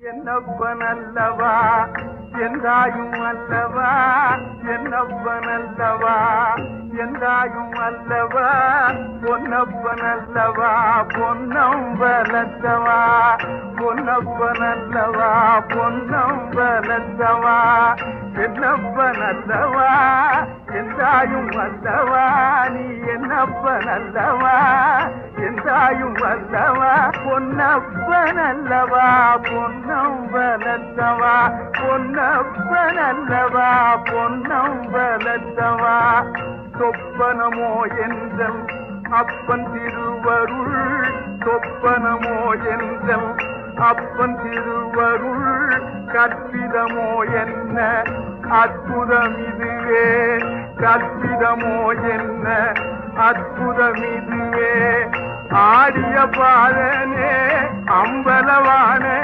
என்னப்பனல்லவா எந்தாயும் அல்லவா என்னப்பனல்லவா எந்தாயும் அல்லவா பொன்னப்பனல்லவா பொன்னம் வளர்த்தவா பொன்னப்பனல்லவா பொன்னம் வளர்த்தவா என்னப்பனல்லவா எந்தாயும் அல்லவா நீ என்னப்பனல்லவா எந்தாயும் அல்லவா பொன்னப்பனல்லவா பொன்னம் வளர்த்தவா பொன்னப்பனல்லவா பொன்னம் வளர்த்தவா சொப்பனமோ என்றல் அப்பன் திருவருள் சொப்பனமோ என்றல் அப்பன் திருவருள் கற்பிதமோ என்ன அற்புதம் இதுவே கற்பிதமோ என்ன அற்புதம் இதுவே ஆடிய பாலனே அம்பலவானே